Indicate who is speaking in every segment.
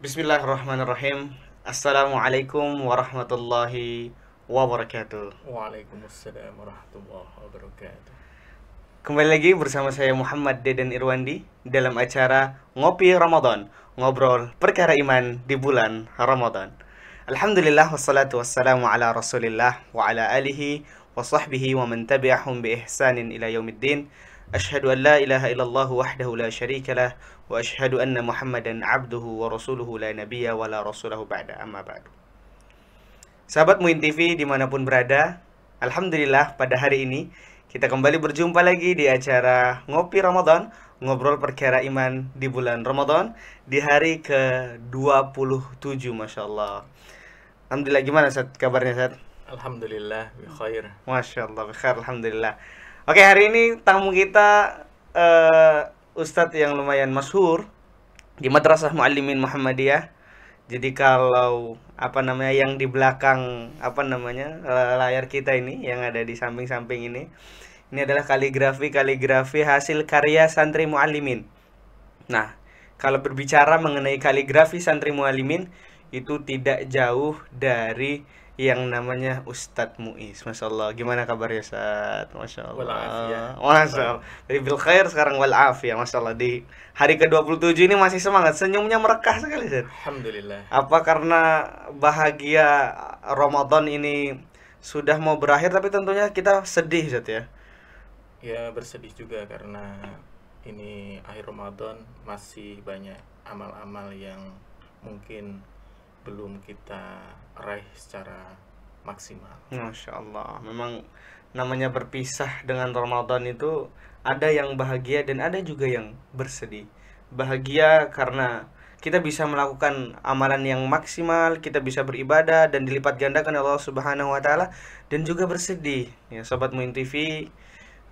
Speaker 1: Bismillahirrahmanirrahim. Assalamualaikum warahmatullahi wabarakatuh.
Speaker 2: Waalaikumsalam warahmatullahi wabarakatuh.
Speaker 1: Kembali lagi bersama saya Muhammad Deden Irwandi dalam acara Ngopi Ramadan, ngobrol perkara iman di bulan Ramadan. Alhamdulillah wassalatu wassalamu ala Rasulillah wa ala alihi wa sahbihi wa man tabi'ahum bi ihsanin ila yaumiddin. Asyhadu an la ilaha illallah wahdahu la syarika lah wa asyhadu anna Muhammadan abduhu wa rasuluhu la nabiyya wa la rasulahu ba'da, amma ba'du. Sahabat Muin TV dimanapun berada, Alhamdulillah pada hari ini kita kembali berjumpa lagi di acara Ngopi Ramadan, ngobrol perkara iman di bulan Ramadan di hari ke-27, Masya Allah. Alhamdulillah, gimana Sat kabarnya Sat?
Speaker 2: Alhamdulillah bi khair.
Speaker 1: Masya Allah, bekhair, Alhamdulillah. Oke, hari ini tamu kita Ustadz yang lumayan masyhur di Madrasah Muallimin Muhammadiyah. Jadi kalau yang di belakang layar kita ini yang ada di samping-samping ini adalah kaligrafi hasil karya santri muallimin. Nah, kalau berbicara mengenai kaligrafi santri muallimin itu tidak jauh dari yang namanya Ustadz Muiz. Masya Allah, gimana kabarnya Ustadz? Masya Allah.
Speaker 2: Walafiyah.
Speaker 1: Masya Allah. Dari bil khair sekarang wal afiyah. Masya Allah, di hari ke-27 ini masih semangat. Senyumnya merekah sekali Ustadz.
Speaker 2: Alhamdulillah.
Speaker 1: Apa karena bahagia Ramadan ini sudah mau berakhir, tapi tentunya kita sedih Ustadz ya?
Speaker 2: Ya bersedih juga karena ini akhir Ramadan, masih banyak amal-amal yang mungkin belum kita raih secara maksimal.
Speaker 1: Masya Allah, memang namanya berpisah dengan Ramadan itu ada yang bahagia dan ada juga yang bersedih. Bahagia karena kita bisa melakukan amalan yang maksimal, kita bisa beribadah dan dilipat gandakan oleh Allah Subhanahu wa taala, dan juga bersedih. Ya, sobat Muin TV,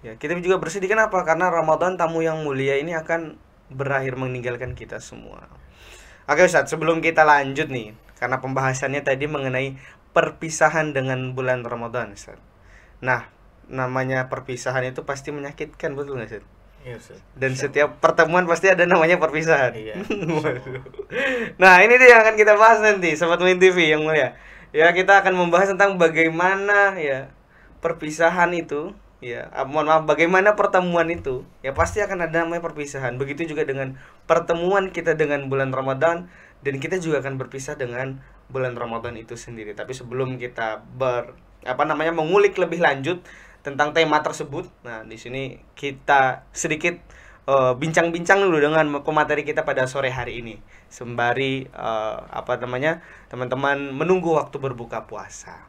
Speaker 1: ya, kita juga bersedih kenapa? Karena Ramadan tamu yang mulia ini akan berakhir meninggalkan kita semua. Oke Ustadz, sebelum kita lanjut nih, karena pembahasannya tadi mengenai perpisahan dengan bulan Ramadan Ustadz. Nah, namanya perpisahan itu pasti menyakitkan, betul nggak Ustadz?
Speaker 2: Iya, Ustaz.
Speaker 1: Dan
Speaker 2: Insya
Speaker 1: setiap pertemuan pasti ada namanya perpisahan.
Speaker 2: Allah. Iya. Insya Allah.
Speaker 1: Nah, ini dia yang akan kita bahas nanti, Sobat Muin TV yang mulia. Ya, kita akan membahas tentang bagaimana ya perpisahan itu, ya, mohon maaf, bagaimana pertemuan itu, ya pasti akan ada namanya perpisahan. Begitu juga dengan pertemuan kita dengan bulan Ramadan, dan kita juga akan berpisah dengan bulan Ramadan itu sendiri. Tapi sebelum kita mengulik lebih lanjut tentang tema tersebut, nah di sini kita sedikit bincang-bincang dulu dengan pemateri kita pada sore hari ini, sembari teman-teman menunggu waktu berbuka puasa.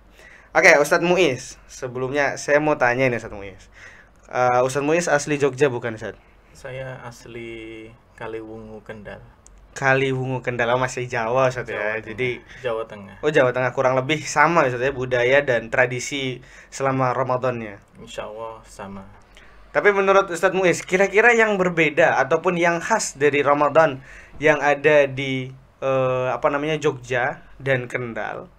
Speaker 1: Oke, Ustadz Muiz, sebelumnya saya mau tanya ini Ustadz Muiz. Ustadz Muiz asli Jogja bukan Ustadz?
Speaker 2: Saya asli Kaliwungu, Kendal.
Speaker 1: Kaliwungu, Kendal, masih Jawa Ustadz ya.
Speaker 2: Jawa Tengah.
Speaker 1: Jadi
Speaker 2: Jawa Tengah.
Speaker 1: oh, Jawa Tengah, kurang lebih sama Ustadz ya budaya dan tradisi selama Ramadannya.
Speaker 2: Insya Allah sama.
Speaker 1: Tapi menurut Ustadz Muiz, kira-kira yang berbeda ataupun yang khas dari Ramadan yang ada di Jogja dan Kendal,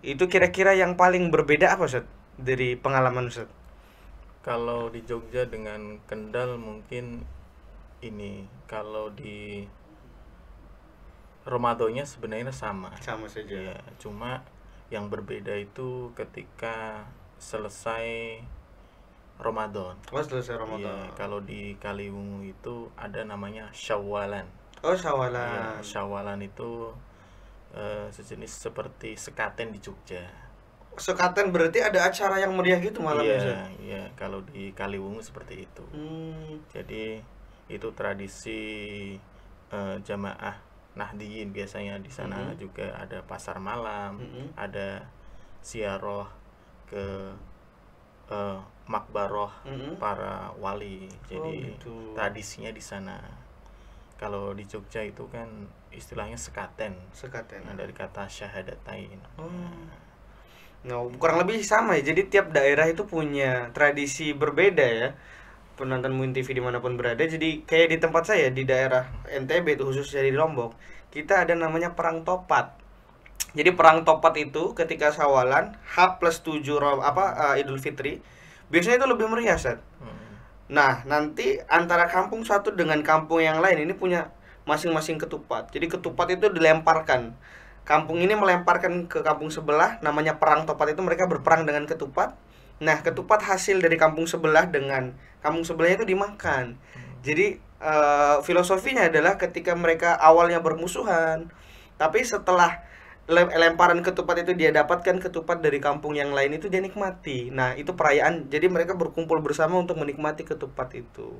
Speaker 1: itu kira-kira yang paling berbeda apa Ustadz dari pengalaman Ustadz?
Speaker 2: Kalau di Jogja dengan Kendal mungkin ini, kalau di Ramadannya sebenarnya sama.
Speaker 1: Sama saja.
Speaker 2: Ya, cuma yang berbeda itu ketika selesai Ramadan.
Speaker 1: Oh, selesai
Speaker 2: Iya,
Speaker 1: Ramadan.
Speaker 2: kalau di Kaliwungu itu ada namanya Syawalan.
Speaker 1: Oh,
Speaker 2: Iya,
Speaker 1: Syawalan.
Speaker 2: Syawalan itu sejenis seperti sekaten di Jogja.
Speaker 1: Sekaten berarti ada acara yang meriah gitu malamnya
Speaker 2: Iya,
Speaker 1: Ustadz?
Speaker 2: iya, kalau di Kaliwungu seperti itu.
Speaker 1: Hmm.
Speaker 2: Jadi itu tradisi jamaah Nahdiyin, biasanya di sana juga ada pasar malam, ada ziarah ke makbaroh para wali. Jadi
Speaker 1: gitu.
Speaker 2: tradisinya di sana. Kalau di Jogja itu kan istilahnya sekaten.
Speaker 1: Sekaten.
Speaker 2: Nah, dari kata syahadatain.
Speaker 1: Nah, kurang lebih sama ya. Jadi tiap daerah itu punya tradisi berbeda ya. Penonton Muin TV dimanapun berada. Jadi kayak di tempat saya di daerah NTB itu, khususnya di Lombok, kita ada namanya perang topat. Jadi perang topat itu ketika Syawalan H+7 Idul Fitri, biasanya itu lebih meriah Seth. Nah, nanti antara kampung satu dengan kampung yang lain ini punya masing-masing ketupat. Jadi ketupat itu dilemparkan. Kampung ini melemparkan ke kampung sebelah, namanya perang topat itu, mereka berperang dengan ketupat. Nah, ketupat hasil dari kampung sebelah dengan kampung sebelahnya itu dimakan. Jadi filosofinya adalah ketika mereka awalnya bermusuhan, tapi setelah lemparan ketupat itu dia dapatkan ketupat dari kampung yang lain itu dia nikmati. Nah, itu perayaan. Jadi mereka berkumpul bersama untuk menikmati ketupat itu.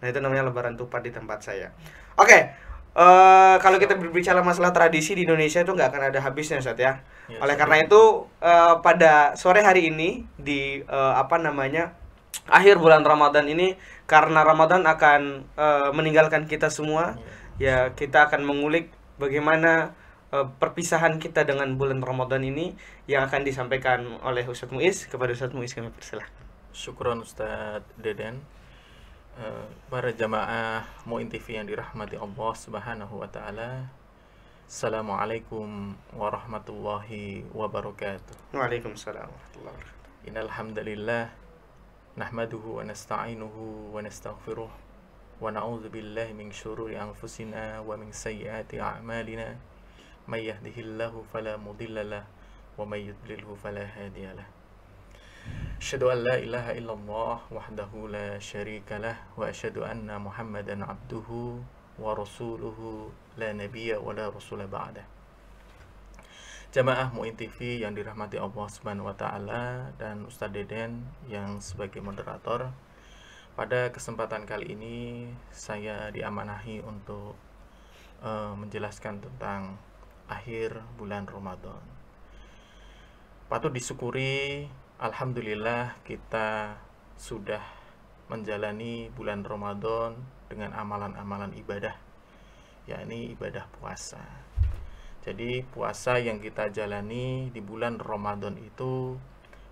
Speaker 1: Nah, itu namanya lebaran tupat di tempat saya. Oke, kalau kita berbicara masalah tradisi di Indonesia itu nggak akan ada habisnya, Ustaz ya.
Speaker 2: Ya,
Speaker 1: Oleh karena itu, pada sore hari ini di akhir bulan Ramadan ini, karena Ramadan akan meninggalkan kita semua, ya kita akan mengulik bagaimana perpisahan kita dengan bulan Ramadan ini yang akan disampaikan oleh Ustadz Muiz. Kepada Ustadz Muiz kami persilahkan.
Speaker 2: Syukron Ustadz Deden. Para jamaah Muin TV yang dirahmati Allah Subhanahu wa taala. Assalamualaikum warahmatullahi wabarakatuh.
Speaker 1: Waalaikumsalam warahmatullahi wabarakatuh.
Speaker 2: Innal hamdalillah nahmaduhu wa nasta'inuhu wa nastaghfiruh wa na'udzu billahi min syururi anfusina wa min sayyiati a'malina may yahdihillahu fala mudilla lahu wa may yudlilhu fala hadiya lahu. Asyhadu an la ilaha illallah wahdahu la syarika lah wa asyhadu anna Muhammadan abduhu wa rasuluhu la nabiyya wa la rasula ba'dah. Jamaah Muin TV yang dirahmati Allah Subhanahu wa taala dan Ustadz Deden yang sebagai moderator. Pada kesempatan kali ini saya diamanahi untuk menjelaskan tentang akhir bulan Ramadan. Patut disyukuri, alhamdulillah kita sudah menjalani bulan Ramadan dengan amalan-amalan ibadah, yakni ibadah puasa. Jadi puasa yang kita jalani di bulan Ramadan itu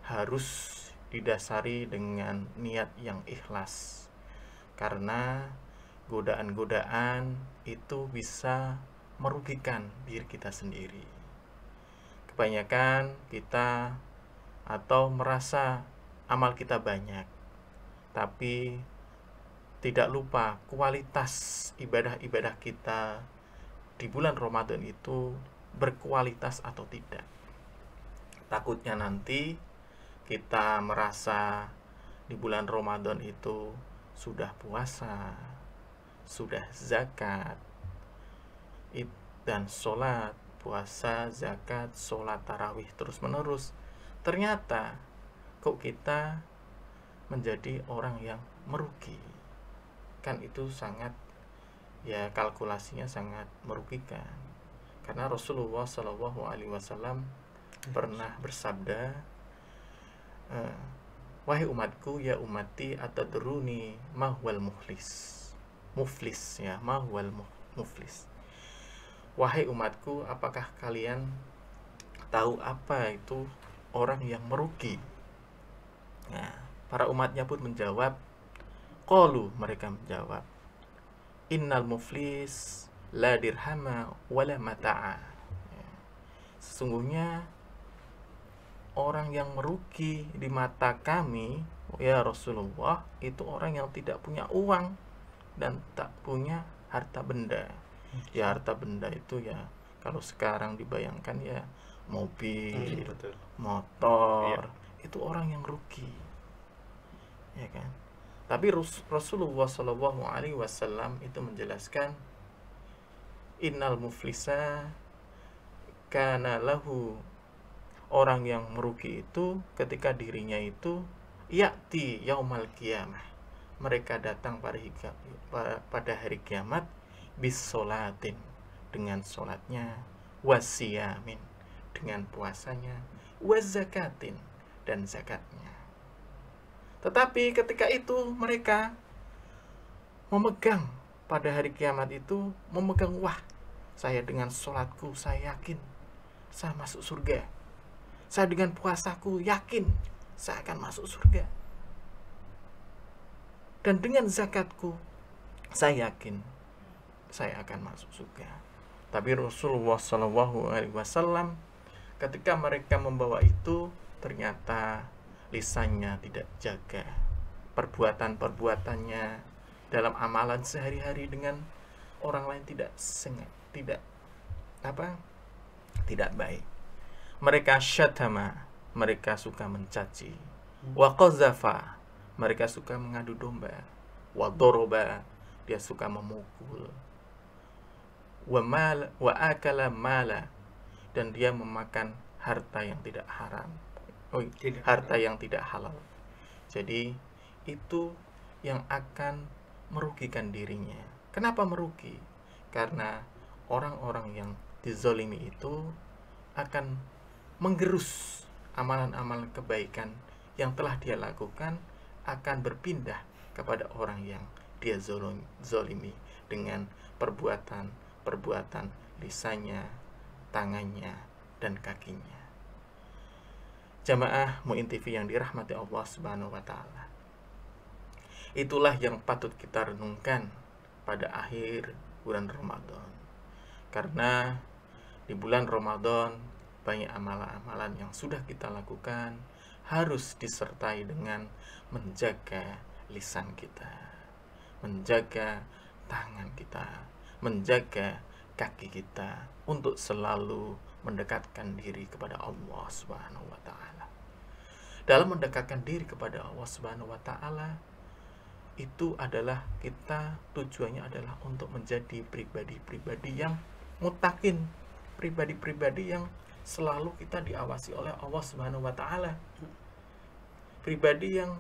Speaker 2: harus didasari dengan niat yang ikhlas. Karena godaan-godaan itu bisa merugikan diri kita sendiri. Kebanyakan kita atau merasa amal kita banyak, tapi tidak lupa kualitas ibadah-ibadah kita di bulan Ramadan itu berkualitas atau tidak. Takutnya nanti kita merasa di bulan Ramadan itu sudah puasa, sudah zakat, dan sholat, puasa, zakat, sholat tarawih terus menerus. Ternyata kok kita menjadi orang yang merugi. Kan itu sangat, ya kalkulasinya sangat merugikan. Karena Rasulullah SAW pernah bersabda, wahai umatku, ya umati, atadruni mahwal muflis, ya, mahwal muflis. Wahai umatku, apakah kalian tahu apa itu orang yang merugi? Nah, para umatnya pun menjawab, qalu, mereka menjawab, innal muflis la dirhama wala mata'a. Sesungguhnya orang yang merugi di mata kami, ya Rasulullah, itu orang yang tidak punya uang dan tak punya harta benda. Ya, harta benda itu ya kalau sekarang dibayangkan ya mobil, motor, itu orang yang rugi, ya kan? Tapi Rasulullah SAW itu menjelaskan, innal muflisa kana lahu, orang yang merugi itu ketika dirinya itu ya'ti yaumal qiyamah, mereka datang pada hari kiamat, bis sholatin, dengan sholatnya, wasiyamin, dengan puasanya, wazakatin, dan zakatnya. Tetapi ketika itu mereka memegang pada hari kiamat itu, memegang, wah, saya dengan sholatku saya yakin saya masuk surga, saya dengan puasaku yakin saya akan masuk surga, dan dengan zakatku saya yakin saya akan masuk surga. Tapi Rasulullah SAW ketika mereka membawa itu, ternyata lisannya tidak jaga, perbuatan-perbuatannya dalam amalan sehari-hari dengan orang lain tidak tidak apa tidak baik. Mereka syatama, mereka suka mencaci. Wa qazafa, mereka suka mengadu domba. Wa doroba, dia suka memukul. Wa akala mala, dan dia memakan harta yang tidak haram. Harta yang tidak halal. Jadi itu yang akan merugikan dirinya. Kenapa merugi? Karena orang-orang yang dizolimi itu akan menggerus amalan-amalan kebaikan yang telah dia lakukan, akan berpindah kepada orang yang dia zolimi dengan perbuatan lisannya, tangannya, dan kakinya. Jamaah Mu'in TV yang dirahmati Allah Subhanahu wa Ta'ala, itulah yang patut kita renungkan pada akhir bulan Ramadan. Karena di bulan Ramadan banyak amalan-amalan yang sudah kita lakukan harus disertai dengan menjaga lisan kita, menjaga tangan kita, menjaga kaki kita untuk selalu mendekatkan diri kepada Allah Subhanahu wa Ta'ala. Dalam mendekatkan diri kepada Allah Subhanahu wa Ta'ala itu adalah kita tujuannya adalah untuk menjadi pribadi-pribadi yang mutakin, pribadi-pribadi yang selalu kita diawasi oleh Allah Subhanahu wa Ta'ala, pribadi yang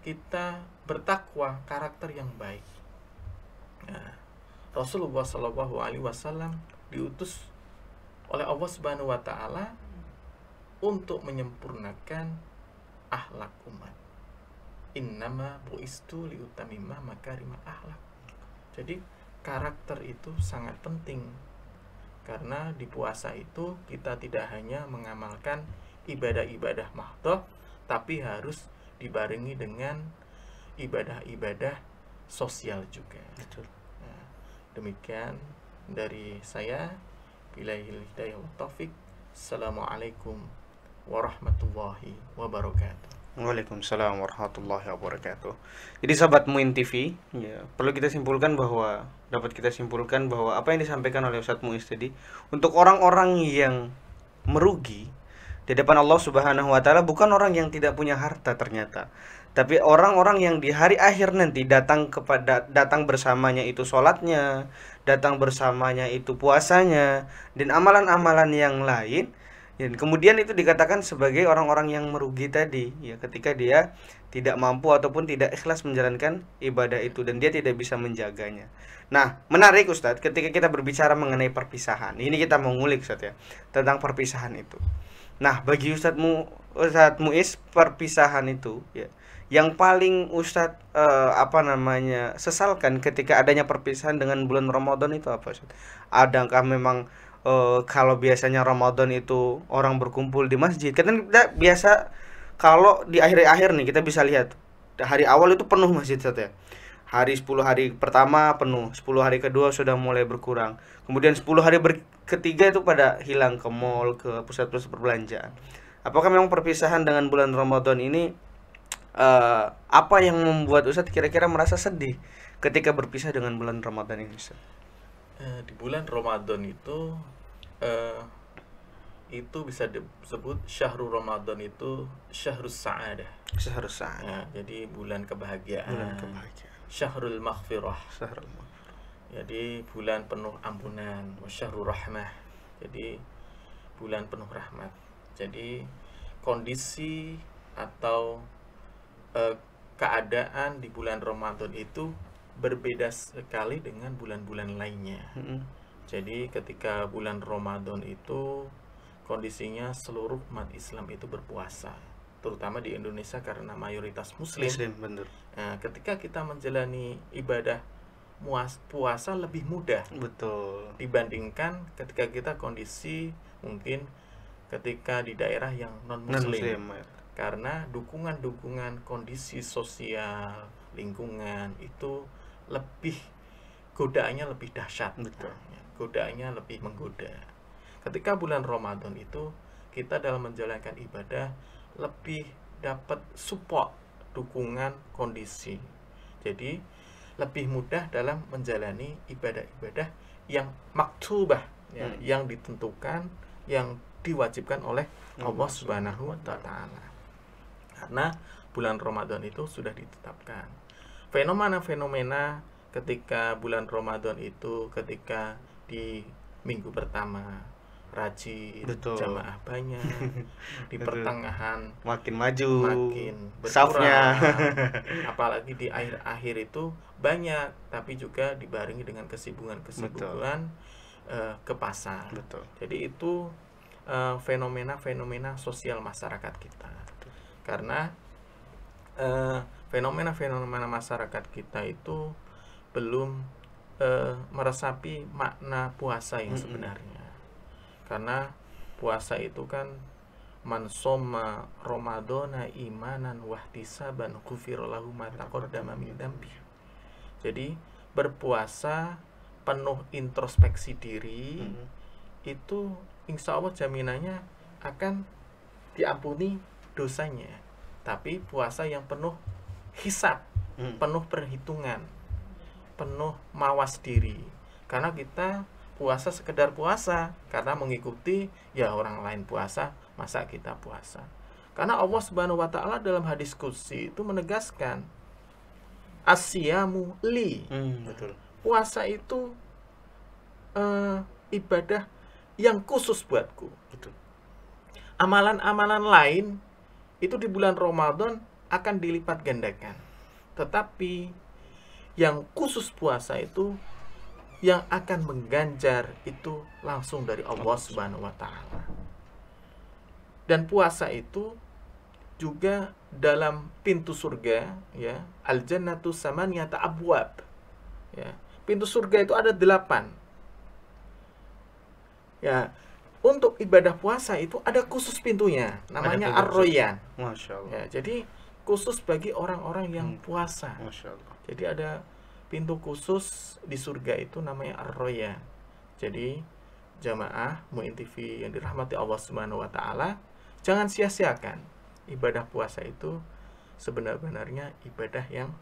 Speaker 2: kita bertakwa, karakter yang baik. Nah, Rasulullah Shallallahu Alaihi Wasallam diutus oleh Allah Subhanahu wa Ta'ala untuk menyempurnakan akhlak umat. Innama bu'istu liutamimma makarimah akhlak. Jadi karakter itu sangat penting, karena di puasa itu kita tidak hanya mengamalkan ibadah-ibadah mahdhah, tapi harus dibarengi dengan ibadah-ibadah sosial juga.
Speaker 1: Betul.
Speaker 2: Nah, demikian dari saya. Billahil hidayah wa taufik. Assalamualaikum warahmatullahi wabarakatuh.
Speaker 1: Waalaikumsalam warahmatullahi wabarakatuh. Jadi sahabat Mu'in TV, ya, perlu kita simpulkan bahwa apa yang disampaikan oleh Ustadz Muiz tadi, untuk orang-orang yang merugi di depan Allah Subhanahu wa Ta'ala bukan orang yang tidak punya harta ternyata, tapi orang-orang yang di hari akhir nanti datang bersamanya itu sholatnya, datang bersamanya itu puasanya, dan amalan-amalan yang lain. Dan kemudian itu dikatakan sebagai orang-orang yang merugi tadi, ya, ketika dia tidak mampu ataupun tidak ikhlas menjalankan ibadah itu dan dia tidak bisa menjaganya. Nah, menarik Ustadz, ketika kita berbicara mengenai perpisahan, ini kita mau ngulik Ustadz ya, tentang perpisahan itu. Nah, bagi Ustadz Muiz, perpisahan itu ya, yang paling Ustadz sesalkan ketika adanya perpisahan dengan bulan Ramadan itu apa Ustadz? Adakah memang kalau biasanya Ramadan itu orang berkumpul di masjid, kan kita biasa kalau di akhir-akhir nih kita bisa lihat hari awal itu penuh masjid Ustadz ya. Hari 10 hari pertama penuh, 10 hari kedua sudah mulai berkurang. Kemudian 10 hari ketiga itu pada hilang ke mall, ke pusat-pusat perbelanjaan. Apakah memang perpisahan dengan bulan Ramadan ini apa yang membuat Ustadz kira-kira merasa sedih ketika berpisah dengan bulan Ramadan ini Ustadz?
Speaker 2: Di bulan Ramadan itu bisa disebut syahrul Ramadan itu syahrus sa'adah.
Speaker 1: Syahrus sa'adah.
Speaker 2: Ya, jadi bulan kebahagiaan. Syahrul maghfirah. Jadi bulan penuh ampunan. Wa syahrul rahmah. Jadi bulan penuh rahmat. Jadi kondisi atau keadaan di bulan Ramadan itu berbeda sekali dengan bulan-bulan lainnya. Jadi ketika bulan Ramadan itu kondisinya seluruh umat Islam itu berpuasa, terutama di Indonesia karena mayoritas Muslim.
Speaker 1: Benar.
Speaker 2: Nah, ketika kita menjalani ibadah puasa lebih mudah,
Speaker 1: betul,
Speaker 2: dibandingkan ketika kita kondisi mungkin ketika di daerah yang non Muslim. Karena dukungan kondisi sosial, lingkungan itu lebih godaannya lebih dahsyat.
Speaker 1: Betul.
Speaker 2: Godaannya lebih menggoda. Ketika bulan Ramadan itu kita dalam menjalankan ibadah lebih dapat support, dukungan kondisi. Jadi lebih mudah dalam menjalani ibadah-ibadah yang maktubah, ya, yang ditentukan, yang diwajibkan oleh Allah Subhanahu wa Ta'ala. Karena bulan Ramadan itu sudah ditetapkan. Fenomena-fenomena ketika bulan Ramadan itu, ketika di minggu pertama rajin,
Speaker 1: Betul.
Speaker 2: jamaah banyak, di
Speaker 1: Betul.
Speaker 2: pertengahan
Speaker 1: Makin maju
Speaker 2: makin
Speaker 1: safnya.
Speaker 2: berkurang, apalagi di akhir-akhir itu banyak, tapi juga dibarengi dengan kesibukan-kesibukan ke pasar.
Speaker 1: Betul.
Speaker 2: Jadi itu fenomena-fenomena sosial masyarakat kita. Karena fenomena-fenomena masyarakat kita itu belum meresapi makna puasa yang sebenarnya. Karena puasa itu kan man soma Ramadana imanan wahtisaban ghufira lahu ma taqaddama min dzambi. Jadi berpuasa penuh introspeksi diri itu insya Allah jaminannya akan diampuni dosanya. Tapi puasa yang penuh hisab, penuh perhitungan, penuh mawas diri. Karena kita puasa sekedar puasa karena mengikuti ya orang lain puasa, masa kita puasa. Karena Allah Subhanahu wa Ta'ala dalam hadis qudsi itu menegaskan asyamu li.
Speaker 1: Betul.
Speaker 2: Puasa itu ibadah yang khusus buatku.
Speaker 1: Betul.
Speaker 2: Amalan-amalan lain itu di bulan Ramadan akan dilipat gandakan. Tetapi yang khusus puasa itu yang akan mengganjar itu langsung dari Allah Subhanahu wa Ta'ala. Dan puasa itu juga dalam pintu surga, ya, al-jannatu samaniyata abwab. Ya, pintu surga itu ada 8. Ya, untuk ibadah puasa itu ada khusus pintunya, namanya Ar-Rayyan.
Speaker 1: Masya Allah.
Speaker 2: Ya, jadi khusus bagi orang-orang yang puasa.
Speaker 1: Masya Allah.
Speaker 2: Jadi ada pintu khusus di surga itu namanya Ar-Rayyan. Jadi jamaah Mu'in TV yang dirahmati Allah Subhanahu wa Ta'ala, jangan sia-siakan ibadah puasa itu. Sebenarnya ibadah yang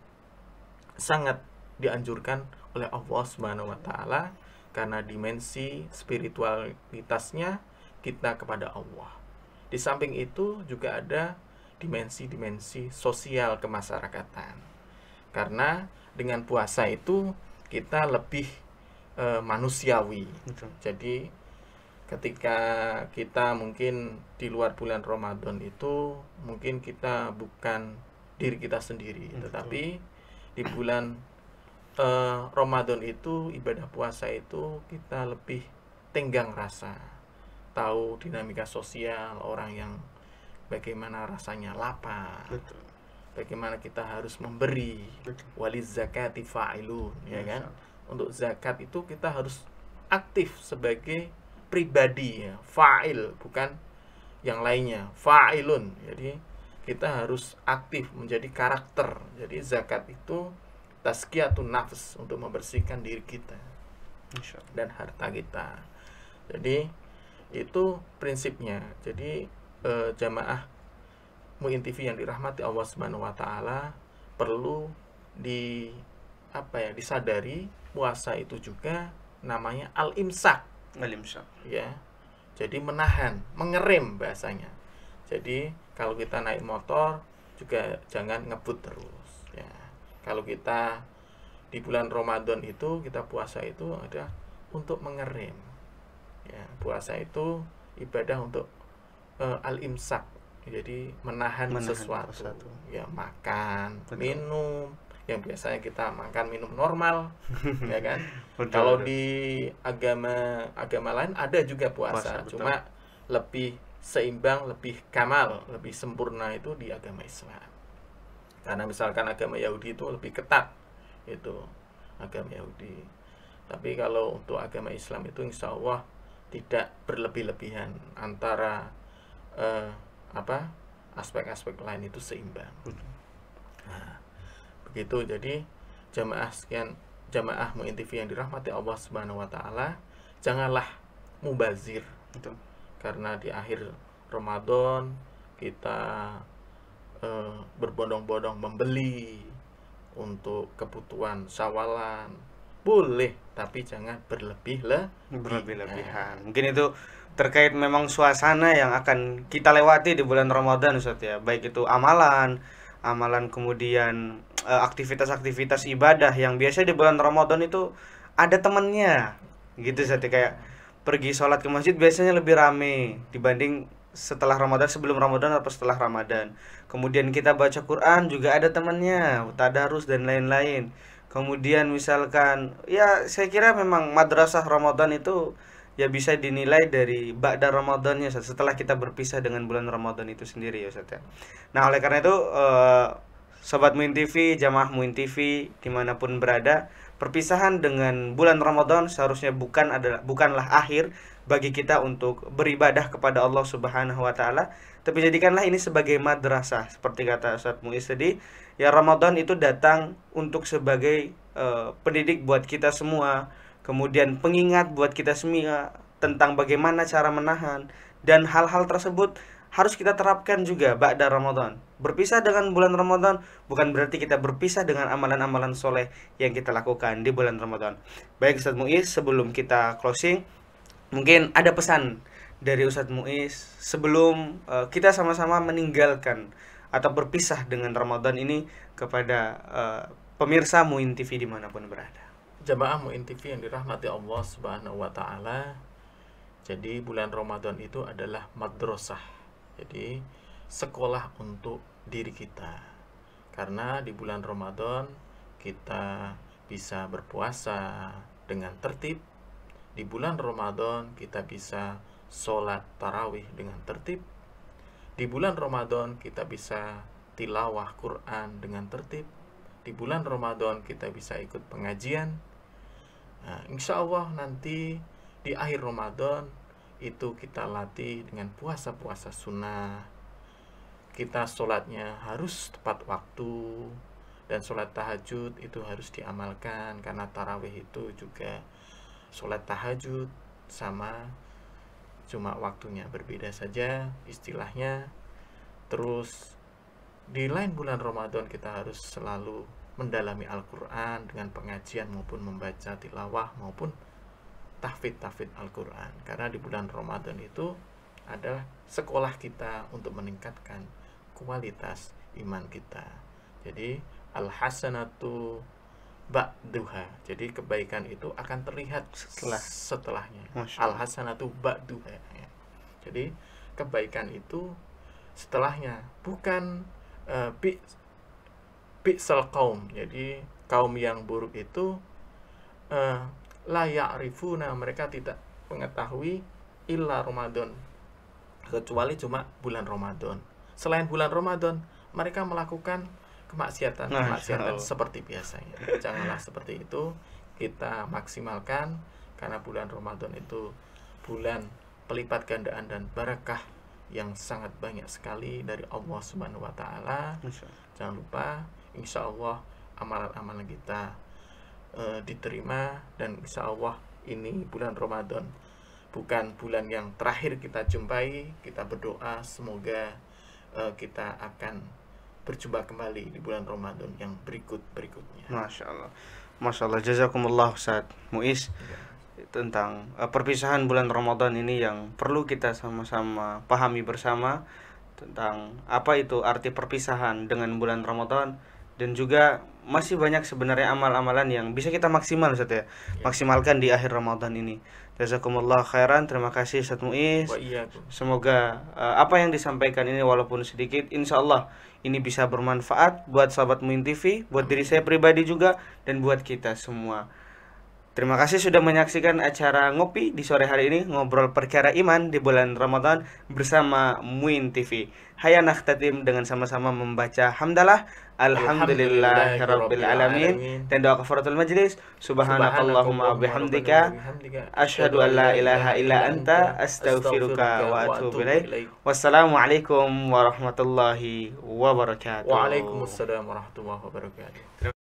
Speaker 2: sangat dianjurkan oleh Allah Subhanahu wa Ta'ala karena dimensi spiritualitasnya kita kepada Allah. Di samping itu juga ada dimensi-dimensi sosial kemasyarakatan. Karena dengan puasa itu kita lebih manusiawi.
Speaker 1: Betul.
Speaker 2: Jadi ketika kita mungkin di luar bulan Ramadan itu mungkin kita bukan diri kita sendiri, tetapi di bulan Ramadan itu ibadah puasa itu kita lebih tenggang rasa, tahu dinamika sosial orang yang bagaimana rasanya lapar.
Speaker 1: Betul.
Speaker 2: Bagaimana kita harus memberi. Waliz zakati fa'ilun, ya kan? Untuk zakat itu kita harus aktif sebagai pribadi, ya, fa'il, bukan yang lainnya, fa'ilun. Jadi kita harus aktif menjadi karakter. Jadi zakat itu tazkiyatun nafs, untuk membersihkan diri kita dan harta kita. Jadi itu prinsipnya. Jadi jamaah Mu'in TV yang dirahmati Allah Subhanahu wa Ta'ala perlu disadari puasa itu juga namanya al-imsak.
Speaker 1: Al-imsak.
Speaker 2: Ya. Jadi menahan, mengerem bahasanya. Jadi kalau kita naik motor juga jangan ngebut terus, ya. Kalau kita di bulan Ramadan itu kita puasa itu ada untuk mengerem. Ya, puasa itu ibadah untuk al-imsak. Jadi menahan sesuatu. Ya, makan, minum, yang biasanya kita makan minum normal, ya kan? Kalau di agama lain ada juga puasa, cuma lebih seimbang, lebih kamal, lebih sempurna itu di agama Islam. Karena misalkan agama Yahudi itu lebih ketat, itu agama Yahudi. Tapi kalau untuk agama Islam itu insya Allah tidak berlebih-lebihan, antara aspek-aspek lain itu seimbang. Nah, begitu. Jadi jamaah Mu'in TV yang dirahmati Allah Subhanahu wa Ta'ala, janganlah mubazir.
Speaker 1: Betul.
Speaker 2: Karena di akhir Ramadan kita berbondong-bondong membeli untuk kebutuhan syawalan boleh, tapi jangan
Speaker 1: berlebih-lebihan. Mungkin itu terkait memang suasana yang akan kita lewati di bulan Ramadan, Ustaz ya. Baik itu amalan, kemudian aktivitas-aktivitas ibadah yang biasa di bulan Ramadan itu ada temennya. Gitu Ustaz ya. Kayak pergi sholat ke masjid biasanya lebih rame dibanding setelah Ramadan, sebelum Ramadan atau setelah Ramadan. Kemudian kita baca Quran juga ada temannya, tadarus dan lain-lain. Kemudian misalkan ya saya kira memang madrasah Ramadan itu ya bisa dinilai dari ba'da Ramadannya, Ustaz, setelah kita berpisah dengan bulan Ramadan itu sendiri ya Ustaz ya. Nah oleh karena itu Sobat Muin TV, jamaah Muin TV dimanapun berada, perpisahan dengan bulan Ramadan seharusnya bukanlah akhir bagi kita untuk beribadah kepada Allah Subhanahu wa taala, tapi jadikanlah ini sebagai madrasah seperti kata Ustaz Muiz tadi. Ya Ramadan itu datang untuk sebagai pendidik buat kita semua, kemudian pengingat buat kita semua tentang bagaimana cara menahan, dan hal-hal tersebut harus kita terapkan juga ba'da Ramadan. Berpisah dengan bulan Ramadan bukan berarti kita berpisah dengan amalan-amalan soleh yang kita lakukan di bulan Ramadan. Baik Ustaz Muiz, sebelum kita closing, mungkin ada pesan dari Ustadz Muiz sebelum kita sama-sama meninggalkan atau berpisah dengan Ramadan ini kepada pemirsa Muin TV dimanapun berada.
Speaker 2: Jamaah Muin TV yang dirahmati Allah Subhanahu wa taala. Jadi bulan Ramadan itu adalah madrasah. Jadi sekolah untuk diri kita. Karena di bulan Ramadan kita bisa berpuasa dengan tertib. Di bulan Ramadan kita bisa sholat tarawih dengan tertib. Di bulan Ramadan kita bisa tilawah Quran dengan tertib. Di bulan Ramadan kita bisa ikut pengajian. Nah, insya Allah nanti di akhir Ramadan itu kita latih dengan puasa-puasa sunnah. Kita sholatnya harus tepat waktu, dan sholat tahajud itu harus diamalkan, karena tarawih itu juga sholat tahajud sama, cuma waktunya berbeda saja istilahnya. Terus di lain bulan Ramadan kita harus selalu mendalami Al-Quran dengan pengajian maupun membaca tilawah maupun tahfidz Al-Quran. Karena di bulan Ramadan itu adalah sekolah kita untuk meningkatkan kualitas iman kita. Jadi al-hasanatu ba'duha. Jadi kebaikan itu akan terlihat setelahnya. Al-hasanatu ba'duha. Jadi kebaikan itu setelahnya, bukan bi'sal qaum. Jadi kaum yang buruk itu la ya'rifuna, mereka tidak mengetahui illa Ramadan, kecuali cuma bulan Ramadan. Selain bulan Ramadan mereka melakukan kemaksiatan seperti biasanya. Janganlah seperti itu. Kita maksimalkan, karena bulan Ramadan itu bulan pelipat gandaan dan barakah yang sangat banyak sekali dari Allah Subhanahu wa taala. Jangan lupa, insya Allah amalan-amalan kita diterima, dan insya Allah ini bulan Ramadan bukan bulan yang terakhir kita jumpai. Kita berdoa semoga kita akan berjumpa kembali di bulan Ramadan yang berikutnya.
Speaker 1: Masya Allah, jazakumullah Ustaz Muiz tentang perpisahan bulan Ramadan ini yang perlu kita sama-sama pahami bersama, tentang apa itu arti perpisahan dengan bulan Ramadan, dan juga masih banyak sebenarnya amal-amalan yang bisa kita maksimal Ustaz ya, maksimalkan di akhir Ramadan ini. Jazakumullah khairan. Terima kasih Ustaz Muiz. Semoga apa yang disampaikan ini walaupun sedikit, insya Allah ini bisa bermanfaat buat sahabat Muin TV, buat diri saya pribadi juga, dan buat kita semua. Terima kasih sudah menyaksikan acara Ngopi di sore hari ini, ngobrol perkara iman di bulan Ramadan bersama Muin TV. Hayya nakhtatim dengan sama-sama membaca hamdalah alhamdulillahirabbil alamin dan doa kafaratul majlis. Subhanakallahumma bihamdika asyhadu an la ilaha illa anta astaghfiruka wa atubu ilaik. Wassalamualaikum warahmatullahi wabarakatuh.
Speaker 2: Waalaikumsalam warahmatullahi wabarakatuh.